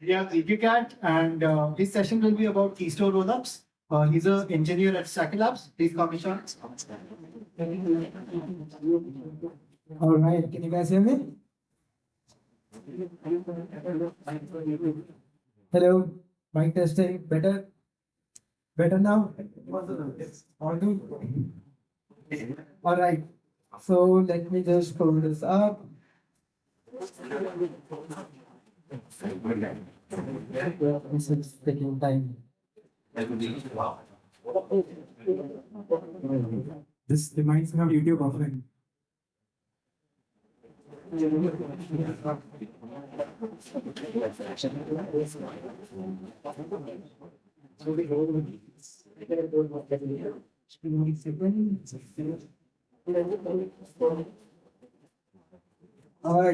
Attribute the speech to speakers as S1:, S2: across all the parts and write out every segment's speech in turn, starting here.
S1: We have Cat, and his session will be about KeyStore rollups. He's an engineer at Stackr. Please come, Ishan.
S2: All right, can you guys hear me? Hello, mic testing. Better? Better now? All good? All right, so let me just pull this up. This is taking time. This reminds me of YouTube offline.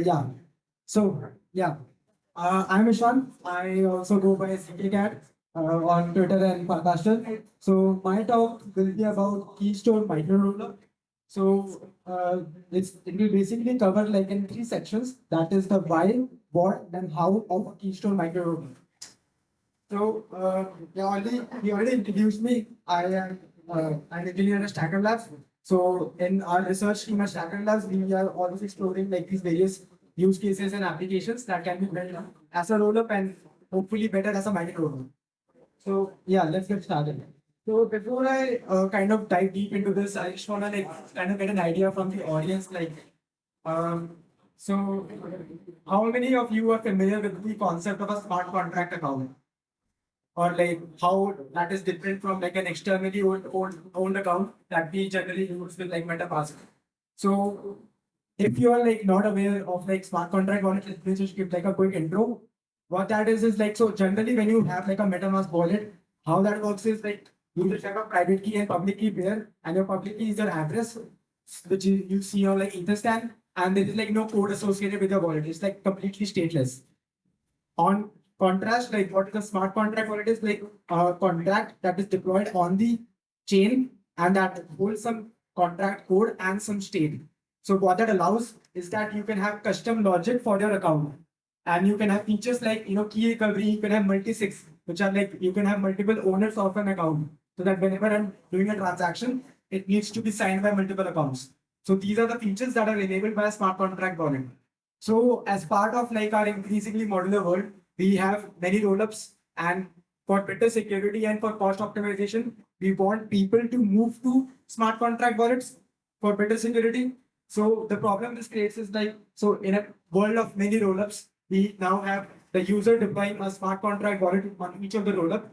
S2: Yeah. So yeah, I'm Ishan. I also go by CKCat on Twitter and Pastor. So my talk will be about KeyStore Micro-Rollup. So it will basically cover like in three sections. That is the why, what, and how of a KeyStore Micro-Rollup. So you already introduced me. I am an engineer at Stackr. So in our research team at Stackr, we are always exploring like these various use cases and applications that can be built as a rollup and hopefully better as a micro rollup. So yeah, let's get started. So before I kind of dive deep into this, I just wanna like kind of get an idea from the audience, like so how many of you are familiar with the concept of a smart contract account? Or like how that is different from like an externally owned account that we generally use with like MetaMask. So if you are like not aware of like smart contract wallet, let me just give like a quick intro. What that is like, so generally when you have like a MetaMask wallet, how that works is like you just have a private key and public key pair, and your public key is your address, which you see on like Etherscan, and there is like no code associated with your wallet. It's like completely stateless. On contrast, like what is a smart contract wallet is like a contract that is deployed on the chain and that holds some contract code and some state. So what that allows is that you can have custom logic for your account. And you can have features like key recovery, you can have multi-sigs, which are like you can have multiple owners of an account. So that whenever I'm doing a transaction, it needs to be signed by multiple accounts. So these are the features that are enabled by a smart contract wallet. So as part of like our increasingly modular world, we have many rollups, and for better security and for cost optimization, we want people to move to smart contract wallets for better security. So the problem this creates is like, so in a world of many rollups, we now have the user deploying a smart contract wallet on each of the rollup.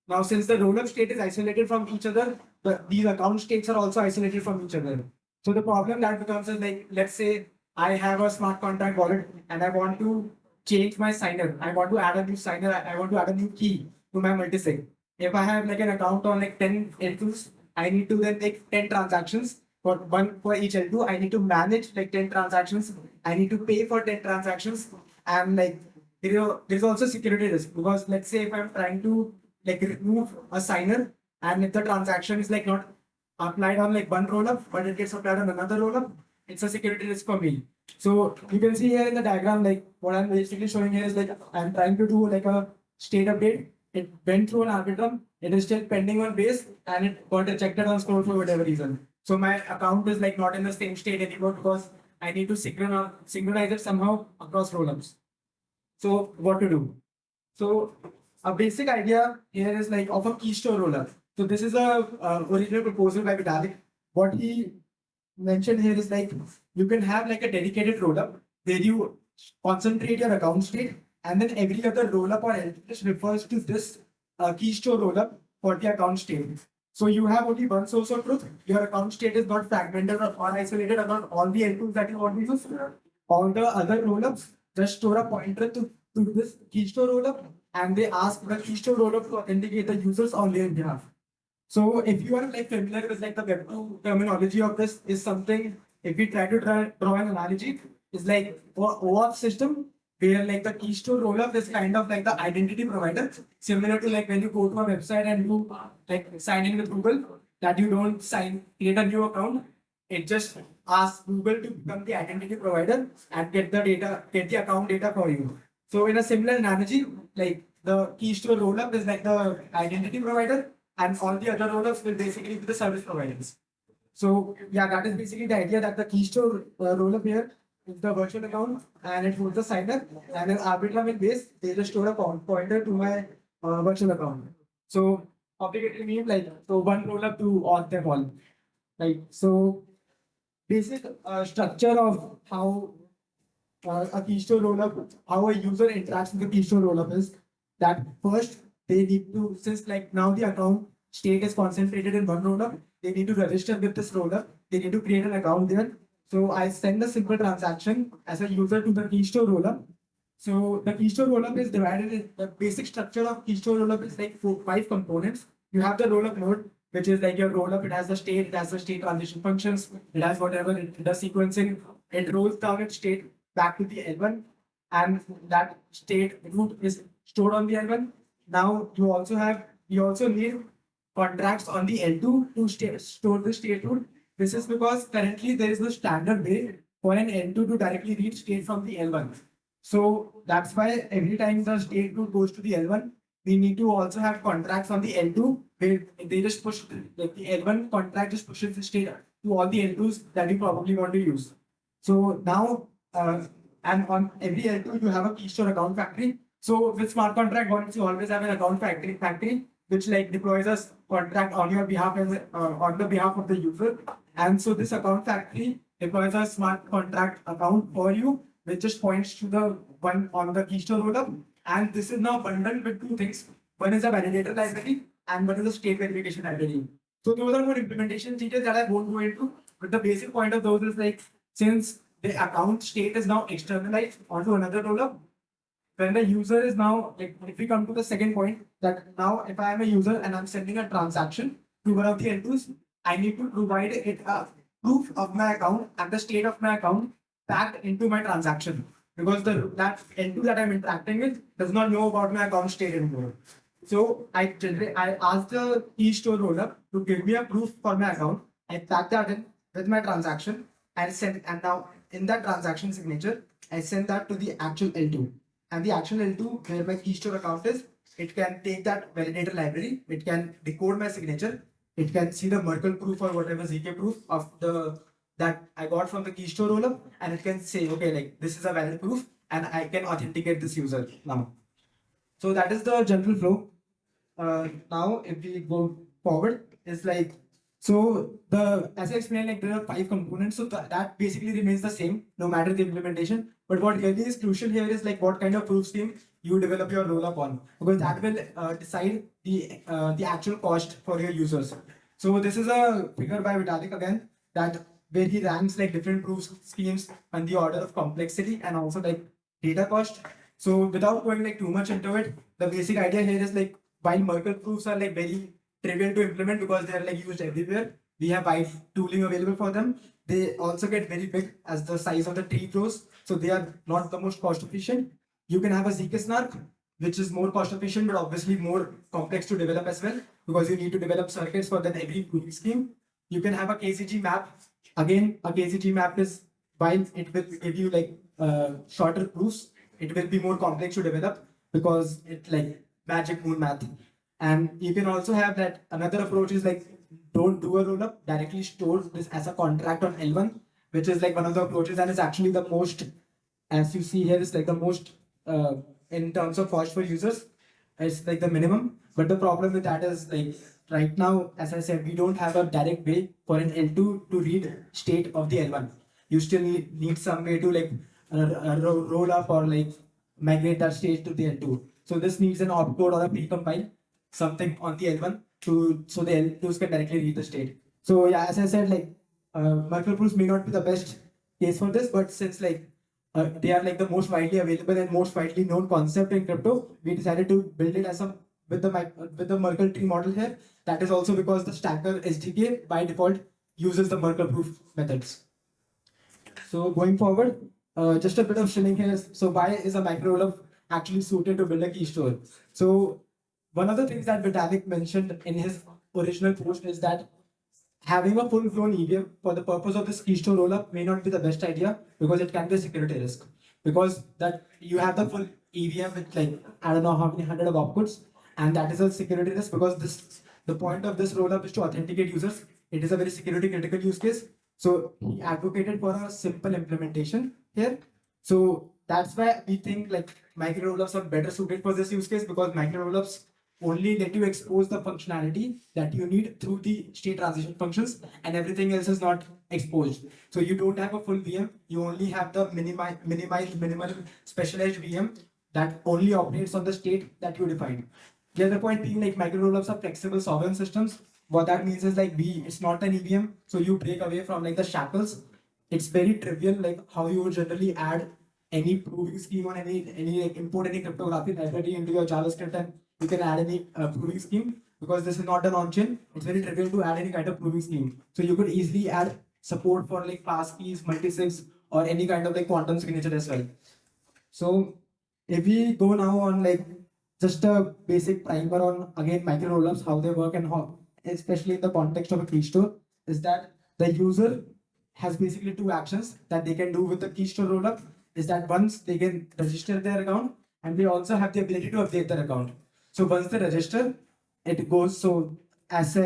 S2: Now, since the rollup state is isolated from each other, these account states are also isolated from each other. So the problem that becomes is like, let's say I have a smart contract wallet and I want to change my signer. I want to add a new signer. I want to add a new key to my multisig. If I have like an account on like 10 L2s, I need to then make 10 transactions for one for each L2. I need to manage like 10 transactions. I need to pay for 10 transactions. And like there's also security risk, because let's say if I'm trying to like remove a signer and if the transaction is like not applied on like one rollup, but it gets applied on another rollup, it's a security risk for me. So you can see here in the diagram, like what I'm basically showing here is like I'm trying to do like a state update. It went through an arbitrum. It is still pending on base, and it got ejected on scroll for whatever reason. So my account is like not in the same state anymore because I need to synchronize it somehow across rollups. So what to do? So a basic idea here is like of a KeyStore rollup. So this is a original proposal by Vitalik. What he mentioned here is like you can have like a dedicated rollup where you concentrate your account state, and then every other rollup or entity refers to this KeyStore rollup for the account state. So you have only one source of truth. Your account state is not fragmented or isolated about all the L2s that you want to use. All the other rollups just store a pointer to this KeyStore rollup, and they ask the KeyStore rollup to authenticate the users on their behalf. So if you are like familiar with like the Web2 terminology of this is something, if we try to draw an analogy, is like for OAuth system, where like the KeyStore rollup is kind of like the identity provider, similar to like when you go to a website and you like sign in with Google, that you don't create a new account. It just asks Google to become the identity provider and get the account data for you. So in a similar analogy, like the KeyStore rollup is like the identity provider, and all the other rollups will basically be the service providers. So yeah, that is basically the idea that the KeyStore rollup here is the virtual account and it holds the signer, and an arbitrary base they just store a pointer to my virtual account. So obligatory means like so one rollup to all them all. Like so basic structure of how a KeyStore rollup, how a user interacts with the KeyStore rollup is that first they need to, since like now the account state is concentrated in one rollup, they need to register with this rollup. They need to create an account there. So I send a simple transaction as a user to the KeyStore rollup. So the KeyStore rollup is divided in the basic structure of KeyStore rollup is like five components. You have the rollup node, which is like your rollup. It has the state, it has the state transition functions, it has whatever it does sequencing. It rolls down its state back to the L1, and that state root is stored on the L1. Now you also need contracts on the L2 to store the state root. This is because currently there is no standard way for an L2 to directly read state from the L1. So that's why every time the state root goes to the L1, we need to also have contracts on the L2 where they just push, like the L1 contract just pushes the state to all the L2s that you probably want to use. So now, and on every L2 you have a KeyStore account factory. So with smart contract bonds, you always have an account factory which like deploys a contract on your behalf as on the behalf of the user. And so this account factory deploys a smart contract account for you, which just points to the one on the KeyStore rollup. And this is now bundled with two things. One is a validator library and one is a state verification library. So those are more implementation details that I won't go into. But the basic point of those is like, since the account state is now externalized onto another rollup, when the user is now, like if we come to the second point, that now if I am a user and I'm sending a transaction to one of the L2s, I need to provide it a proof of my account and the state of my account back into my transaction. Because that L2 that I'm interacting with does not know about my account state anymore. So I asked the KeyStore rollup to give me a proof for my account. I pack that in with my transaction and now in that transaction signature, I send that to the actual L2. And the actual L2 where my KeyStore account is, it can take that validator library, it can decode my signature, it can see the Merkle proof or whatever ZK proof of that I got from the KeyStore rollup, and it can say, okay, like this is a valid proof, and I can authenticate this user now. So that is the general flow. Now, if we go forward, it's like so as I explained, like there are five components, so that basically remains the same no matter the implementation. But what really is crucial here is like what kind of proof scheme you develop your rollup on, because that will decide the actual cost for your users. So this is a figure by Vitalik again, that where he ranks like different proof schemes on the order of complexity and also like data cost. So without going like too much into it, the basic idea here is like while Merkle proofs are like very trivial to implement because they're like used everywhere, we have wide tooling available for them. They also get very big as the size of the tree grows, so they are not the most cost efficient. You can have a ZK snark, which is more cost efficient but obviously more complex to develop as well, because you need to develop circuits for then every proof scheme. You can have a KCG map. Again, a KCG map is, while it will give you like shorter proofs, it will be more complex to develop because it's like magic moon math. And you can also have that another approach is like don't do a rollup, directly store this as a contract on L1, which is like one of the approaches and is actually the most, as you see here, is like the most in terms of cost for users. It's like the minimum. But the problem with that is like right now, as I said, we don't have a direct way for an L2 to read state of the L1. You still need some way to like roll up or like migrate that state to the L2. So this needs an opcode or a precompile, something on the L1 so the L2s can directly read the state. So yeah, as I said, like Merkle proofs may not be the best case for this, but since like they are like the most widely available and most widely known concept in crypto, we decided to build it as a with the Merkle tree model here. That is also because the Stackr SDK by default uses the Merkle proof methods. So going forward, just a bit of shilling here. So why is a Micro-Rollup actually suited to build a KeyStore? So one of the things that Vitalik mentioned in his original post is that having a full-blown EVM for the purpose of this KeyStore rollup may not be the best idea because it can be a security risk. Because that you have the EVM with like I don't know how many hundred of outputs, and that is a security risk because the point of this rollup is to authenticate users. It is a very security critical use case. So he advocated for a simple implementation here. So that's why we think like micro rollups are better suited for this use case because micro rollups only let you expose the functionality that you need through the state transition functions, and everything else is not exposed. So you don't have a full VM, you only have the minimal specialized VM that only operates on the state that you define. The other point being like micro rollups are flexible sovereign systems. What that means is like it's not an EVM, so you break away from like the shackles. It's very trivial, like how you would generally add any proving scheme on any like import any cryptographic library into your JavaScript, and you can add any proving scheme because this is not an on-chain. It's very trivial to add any kind of proving scheme. So you could easily add support for like pass keys, multi-sigs, or any kind of like quantum signature as well. So if we go now on like just a basic primer on again micro rollups, how they work and how, especially in the context of a keystore, is that the user has basically two actions that they can do with the keystore rollup. Is that once they can register their account and they also have the ability to update their account. So once they register, it goes so as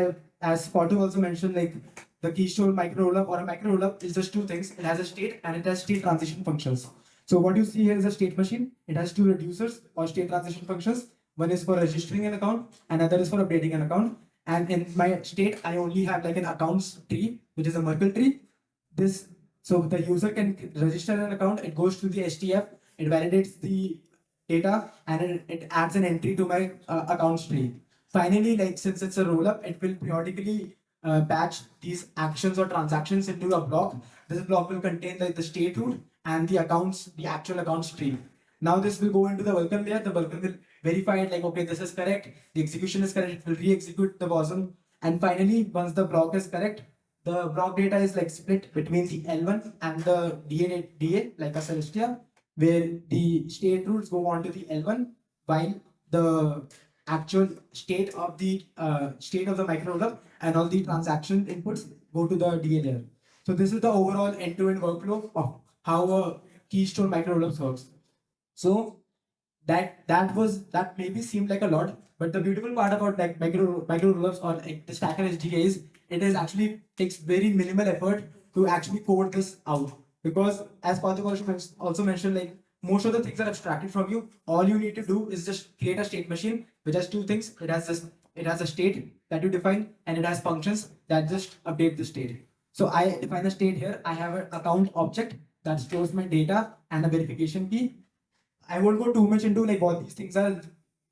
S2: Potter also mentioned, like the keystore micro rollup or a micro rollup is just two things. It has a state and it has state transition functions. So what you see here is a state machine. It has two reducers or state transition functions. One is for registering an account, and another is for updating an account. And in my state, I only have like an accounts tree, which is a Merkle tree. This so the user can register an account. It goes to the STF. It validates the data, and it adds an entry to my accounts tree. Finally, like since it's a rollup, it will periodically batch these actions or transactions into a block. This block will contain like the state root and the actual accounts tree. Now this will go into the Vulkan layer. The Vulkan will verify it like, okay, this is correct. The execution is correct. It will re-execute the WASM. And finally, once the block is correct, the block data is like split between the L1 and the DA like a Celestia, where the state roots go on to the L1, while the actual state of the micro rollup and all the transaction inputs go to the DA layer. So this is the overall end-to-end workflow of how a keystore micro rollups works. So that maybe seemed like a lot, but the beautiful part about like micro rollups or like the Stackr SDK is it is actually takes very minimal effort to actually code this out, because as Partha also mentioned, like most of the things are abstracted from you. All you need to do is just create a state machine which has two things. It has a state that you define, and it has functions that just update the state. So I define the state here. I have an account object that stores my data and a verification key. I won't go too much into like what these things are,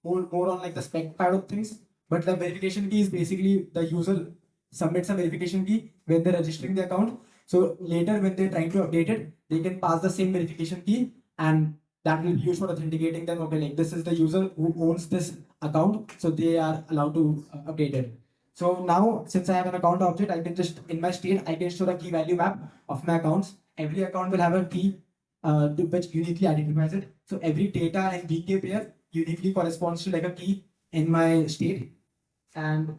S2: more on like the spec part of things. But the verification key is basically the user submits a verification key when they're registering the account. So later when they're trying to update it, they can pass the same verification key, and that will be used for authenticating them. Okay, like this is the user who owns this account, so they are allowed to update it. So now, since I have an account object, I can just in my state I can store a key value map of my accounts. Every account will have a key which uniquely identifies it. So every data and VK pair uniquely corresponds to like a key in my state. And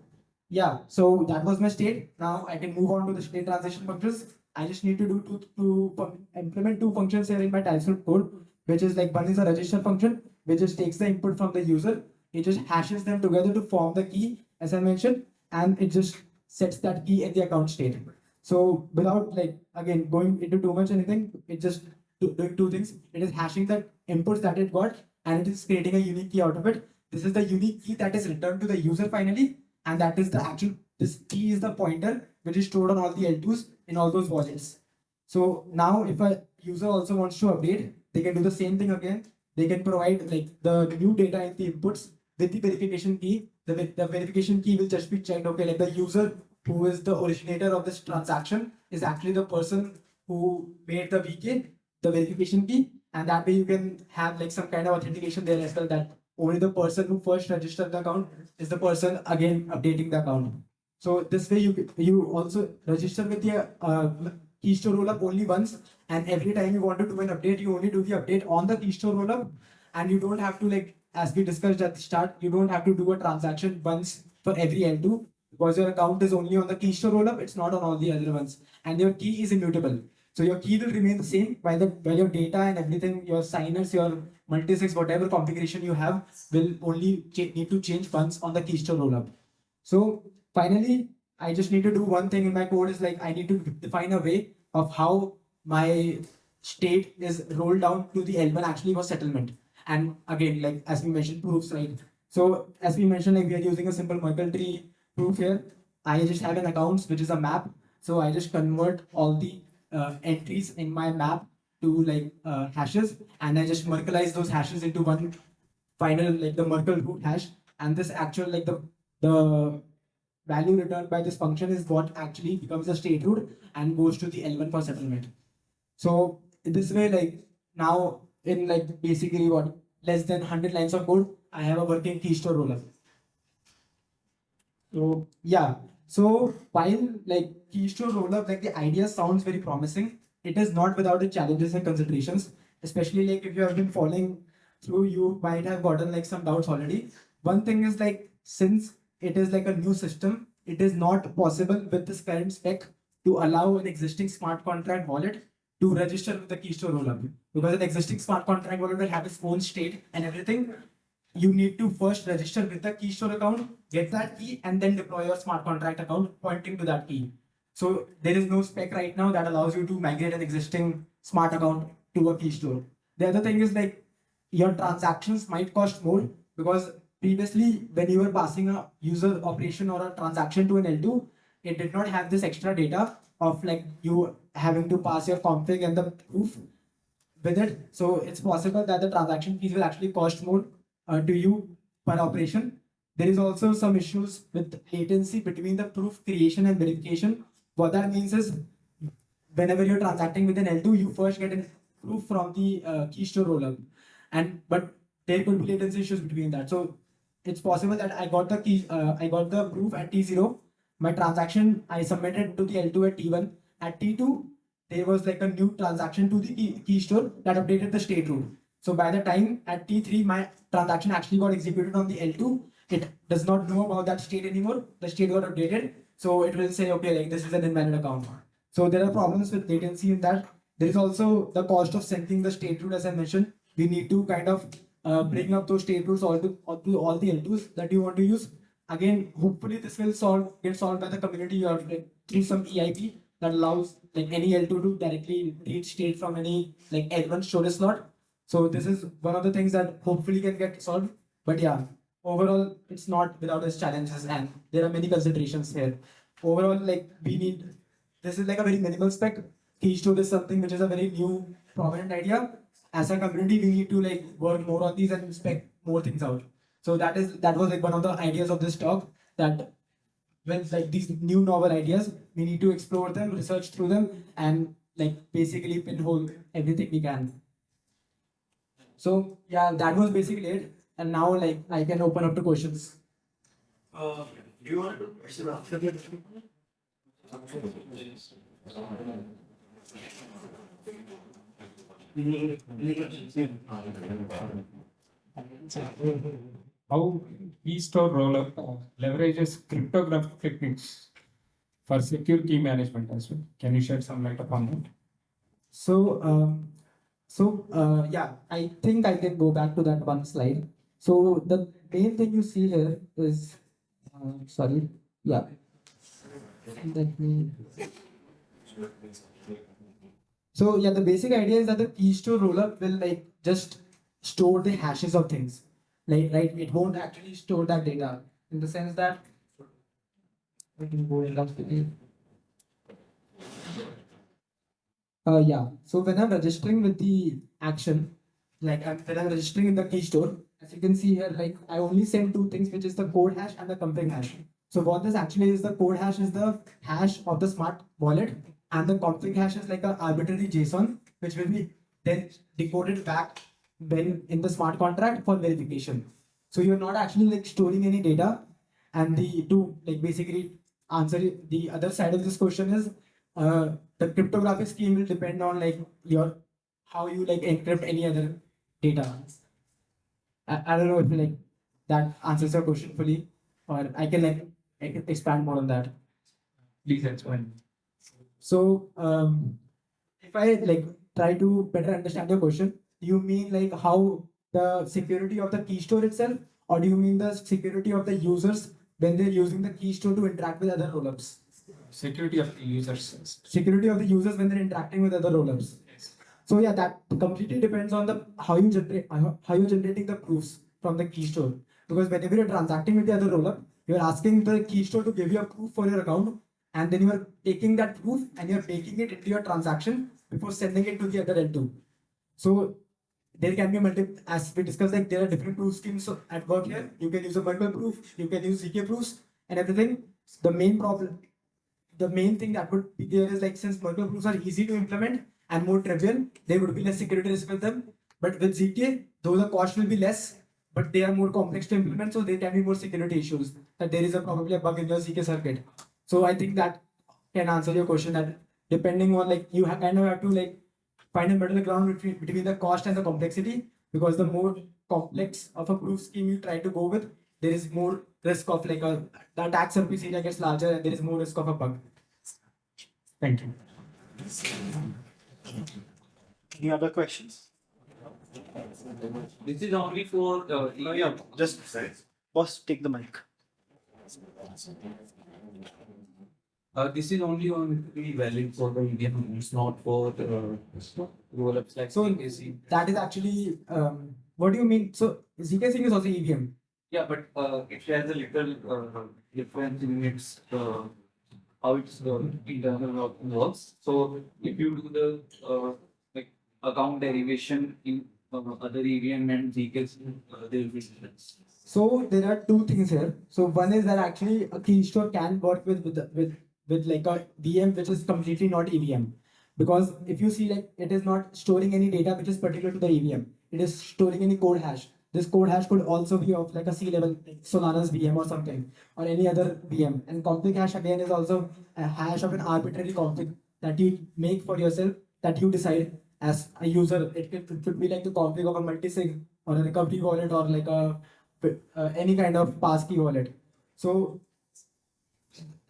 S2: yeah, so that was my state. Now I can move on to the state transition functions. I just need to do implement two functions here in my TypeScript code, which is like one is a register function, which just takes the input from the user. It just hashes them together to form the key, as I mentioned, and it just sets that key in the account state. So without like again going into too much anything, it just doing two things. It is hashing the inputs that it got, and it is creating a unique key out of it. This is the unique key that is returned to the user finally, and that is the actual, this key is the pointer which is stored on all the L2s in all those wallets. So now if a user also wants to update, they can do the same thing again. They can provide like the new data in the inputs with the verification key. The verification key will just be checked. Okay, like the user who is the originator of this transaction is actually the person who made the VK, the verification key, and that way you can have like some kind of authentication there as well, that only the person who first registered the account is the person again updating the account. So this way you also register with the keystore rollup only once, and every time you want to do an update, you only do the update on the keystore rollup, and you don't have to, like as we discussed at the start, you don't have to do a transaction once for every L2, because your account is only on the keystore rollup, it's not on all the other ones, and your key is immutable. So your key will remain the same while your data and everything, your signers, your multisigs, whatever configuration you have, will only need to change once on the KeyStore rollup. So finally, I just need to do one thing in my code is like I need to define a way of how my state is rolled down to the L1 actually for settlement. And again, like as we mentioned, proofs, right? So as we mentioned, like we are using a simple Merkle tree proof here. I just have an accounts which is a map. So I just convert all the entries in my map to like hashes, and I just Merkleize those hashes into one final like the Merkle root hash, and this actual like the value returned by this function is what actually becomes the state root and goes to the L1 for settlement. So in this way, like now in like basically what less than 100 lines of code, I have a working KeyStore rollup. So yeah, so while like KeyStore rollup, like the idea sounds very promising, it is not without its challenges and considerations. Especially like if you have been following through, you might have gotten like some doubts already. One thing is like since it is like a new system, it is not possible with this current spec to allow an existing smart contract wallet to register with the KeyStore rollup, because an existing smart contract wallet will have its own state and everything. You need to first register with the KeyStore account, get that key, and then deploy your smart contract account pointing to that key. So there is no spec right now that allows you to migrate an existing smart account to a KeyStore. The other thing is like your transactions might cost more, because previously when you were passing a user operation or a transaction to an L2, it did not have this extra data of like you having to pass your config and the proof with it. So it's possible that the transaction fees will actually cost more to you per operation. There is also some issues with latency between the proof creation and verification. What that means is whenever you're transacting with an L2, you first get a proof from the KeyStore rollup, and but there could be latency issues between that. So it's possible that I got the proof at T0. My transaction I submitted to the L2 at T1. At T2, there was like a new transaction to the KeyStore that updated the state root. So by the time at T3 my transaction actually got executed on the L2, it does not know about that state anymore. The state got updated, so it will say okay, like this is an invalid account. So there are problems with latency in that. There is also the cost of sending the state root, as I mentioned. We need to kind of bring up those state roots to all the L2s that you want to use. Again, hopefully this will get solved by the community or like, through some EIP that allows like any L2 to directly read state from any like L1 storage slot. So this is one of the things that hopefully can get solved. But yeah, overall it's not without its challenges, and there are many considerations here. Overall, like we need, this is like a very minimal spec. KeyStore is something which is a very new prominent idea. As a community, we need to like work more on these and spec more things out. So that was like one of the ideas of this talk, that with like these new novel ideas, we need to explore them, research through them, and like basically pinhole everything we can. So yeah, that was basically it. And now like I can open up to questions.
S3: Do you want to do question after the
S4: How KeyStore Rollup leverages cryptographic techniques for secure key management as well. Can you shed some light upon that?
S2: So, yeah, I think I can go back to that one slide. So the main thing you see here is, sorry, yeah. Let me. So yeah, the basic idea is that the KeyStore rollup will like just store the hashes of things. Like right, it won't actually store that data in the sense that we can go in that. Yeah. So when I'm registering with the action, when I'm registering in the KeyStore, as you can see here, like I only send two things, which is the code hash and the config hash. So what this actually is, the code hash is the hash of the smart wallet, and the config hash is like an arbitrary JSON, which will be then decoded back when in the smart contract for verification. So you're not actually like storing any data. And the to like basically answer the other side of this question is the cryptographic scheme will depend on like your how you like encrypt any other data. I don't know if like that answers your question fully, or I can expand more on that.
S4: Please explain.
S2: So if I like try to better understand your question, do you mean like how the security of the key store itself, or do you mean the security of the users when they're using the key store to interact with other rollups?
S4: Security of the users.
S2: Security of the users when they're interacting with other rollups. So yeah, that completely depends on the how you generate how you're generating the proofs from the key store. Because whenever you're transacting with the other rollup, you're asking the key store to give you a proof for your account, and then you are taking that proof and you're making it into your transaction before sending it to the other end too. So there can be multiple, as we discussed, like there are different proof schemes at work here. You can use a multiple proof, you can use ZK proofs and everything. The main problem, the main thing that would be there is like since multiple proofs are easy to implement and more trivial, there would be less security risk with them. But with ZK, though the cost will be less, but they are more complex to implement, so there can be more security issues. That there is probably a bug in your ZK circuit. So I think that can answer your question. That depending on like you kind of have to like find a middle ground between the cost and the complexity, because the more complex of a proof scheme you try to go with, there is more risk of like the attack surface area gets larger and there is more risk of a bug.
S4: Thank you.
S1: Any other questions?
S3: This is only for,
S1: Yeah, just boss, take the mic.
S3: this is only valid for the EVM, it's not for rollups like
S2: So
S3: CKC.
S2: that is actually what do you mean? So ZK sync is also EVM.
S3: Yeah, but it has a little difference in its how its internal works. So if you do the like account derivation in other EVM and ZK, there will be difference.
S2: So there are two things here. So one is that actually a key store can work with like a VM which is completely not EVM. Because if you see like it is not storing any data which is particular to the EVM. It is storing any code hash. This code hash could also be of like a C-level, like Solana's VM or something, or any other VM. And config hash again is also a hash of an arbitrary config that you make for yourself, that you decide as a user. It could be like the config of a multisig or a recovery wallet or like a any kind of passkey wallet. So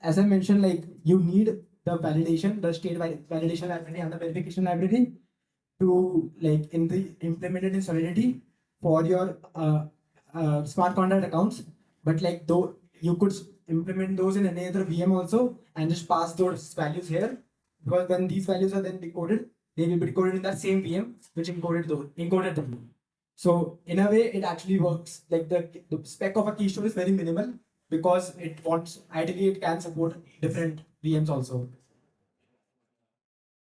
S2: as I mentioned, like you need the validation, the state validation library and the verification library to like in the implemented in Solidity for your smart contract accounts. But like though you could implement those in any other VM also and just pass those values here, because when these values are then decoded, they will be decoded in that same VM which encoded them. So in a way, it actually works. Like the spec of a keystore is very minimal because it wants ideally it can support different VMs also.